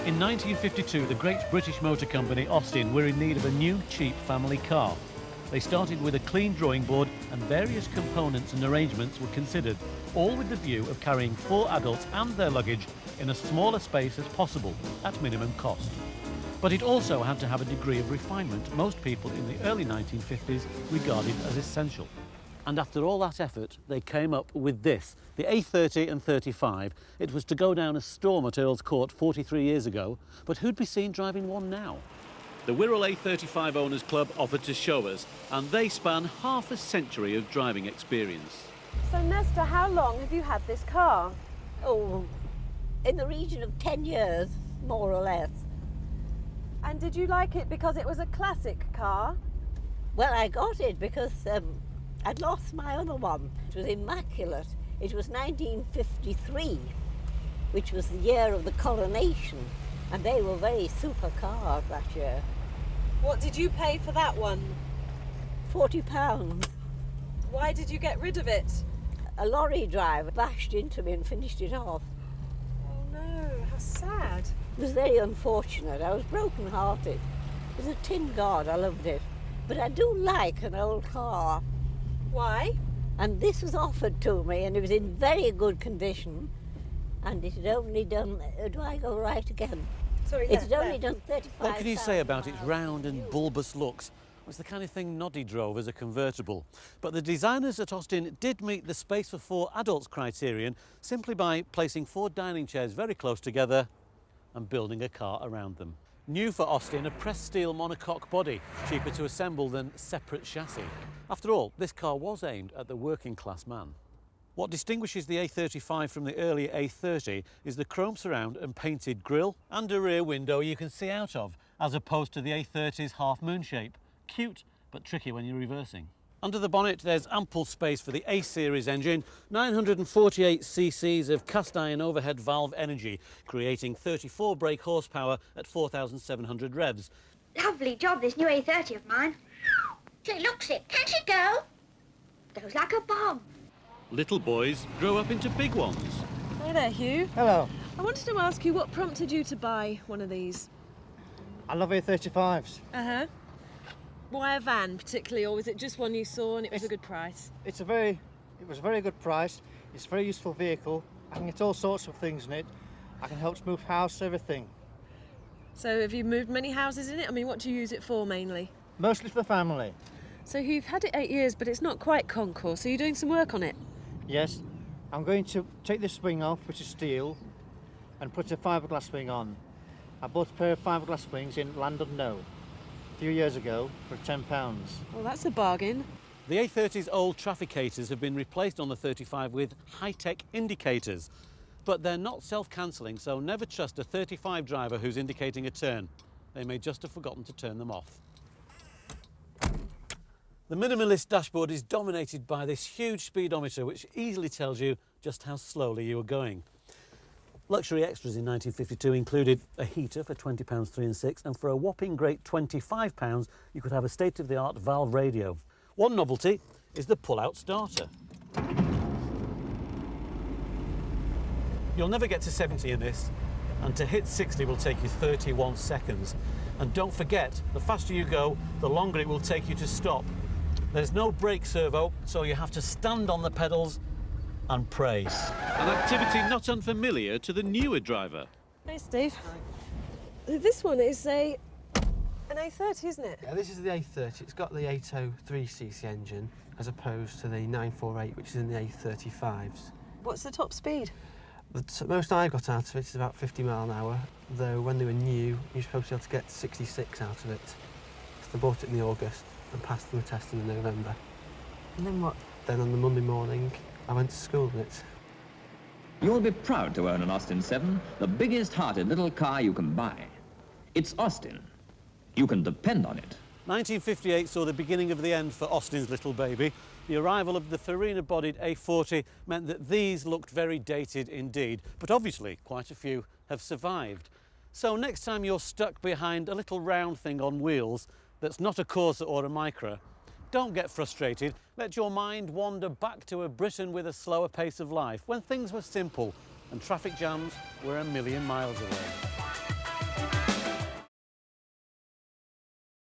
In 1952, the great British motor company Austin were in need of a new, cheap family car. They started with a clean drawing board and various components and arrangements were considered, all with the view of carrying 4 adults and their luggage in as small a space as possible at minimum cost. But it also had to have a degree of refinement most people in the early 1950s regarded as essential. And after all that effort, they came up with this, the A30 and 35. It was to go down a storm at Earl's Court 43 years ago, but who'd be seen driving one now? The Warrel A35 Owners Club offered to show us, and they span half a century of driving experience. So Nesta, how long have you had this car? Oh, in the region of 10 years, more or less. And did you like it because it was a classic car? Well, I got it because I'd lost my other one. It was immaculate. It was 1953, which was the year of the coronation, and they were very super cars that year. What did you pay for that one? £40. Why did you get rid of it? A lorry driver bashed into me and finished it off. Oh no, how sad. It was very unfortunate. I was broken-hearted. It was a tin god, I loved it. But I do like an old car. Why? And this was offered to me, and it was in very good condition. And it had only done, do I go right again? Sorry, it had only done 35. What can you say about its round and bulbous looks? It's the kind of thing Noddy drove as a convertible. But the designers at Austin did meet the space for 4 adults criterion simply by placing 4 dining chairs very close together and building a car around them. New for Austin, a pressed steel monocoque body, cheaper to assemble than separate chassis. After all, this car was aimed at the working class man. What distinguishes the A35 from the earlier A30 is the chrome surround and painted grille and a rear window you can see out of, as opposed to the A30's half-moon shape. Cute, but tricky when you're reversing. Under the bonnet, there's ample space for the A-series engine, 948 cc's of cast-iron overhead valve energy, creating 34 brake horsepower at 4,700 revs. Lovely job, this new A30 of mine. It looks it. Can she go? Goes like a bomb. Little boys grow up into big ones. Hi there, Hugh. Hello. I wanted to ask you what prompted you to buy one of these? I love A35s. Uh-huh. Why a van particularly, or was it just one you saw and it was a good price? It was a very good price. It's a very useful vehicle. I can get all sorts of things in it. I can help move house, everything. So have you moved many houses in it? I mean, what do you use it for mainly? Mostly for the family. So you've had it 8 years, but it's not quite concours, so you're doing some work on it? Yes. I'm going to take this wing off, which is steel, and put a fiberglass wing on. I bought a pair of fiberglass wings in Land Unknown a few years ago for £10. Well, that's a bargain. The A30's old trafficators have been replaced on the 35 with high-tech indicators. But they're not self-cancelling, so never trust a 35 driver who's indicating a turn. They may just have forgotten to turn them off. The Minimalist Dashboard is dominated by this huge speedometer which easily tells you just how slowly you are going. Luxury extras in 1952 included a heater for £20 3 and 6, and for a whopping great £25 you could have a state-of-the-art valve radio. One novelty is the pull-out starter. You'll never get to 70 in this, and to hit 60 will take you 31 seconds. And don't forget, the faster you go, the longer it will take you to stop. There's no brake servo, so you have to stand on the pedals and pray. An activity not unfamiliar to the newer driver. Hey, Steve. Hi. This one is an A30, isn't it? Yeah, this is the A30. It's got the 803cc engine as opposed to the 948, which is in the A35s. What's the top speed? The most I got out of it is about 50 mile an hour, though when they were new, you were supposed to be able to get 66 out of it. So they bought it in the August and passed them the test in November. And then what? Then on the Monday morning, I went to school with it. You'll be proud to own an Austin 7, the biggest-hearted little car you can buy. It's Austin. You can depend on it. 1958 saw the beginning of the end for Austin's little baby. The arrival of the Farina-bodied A40 meant that these looked very dated indeed, but obviously quite a few have survived. So next time you're stuck behind a little round thing on wheels that's not a Corsa or a Micra, don't get frustrated. Let your mind wander back to a Britain with a slower pace of life, when things were simple and traffic jams were a million miles away.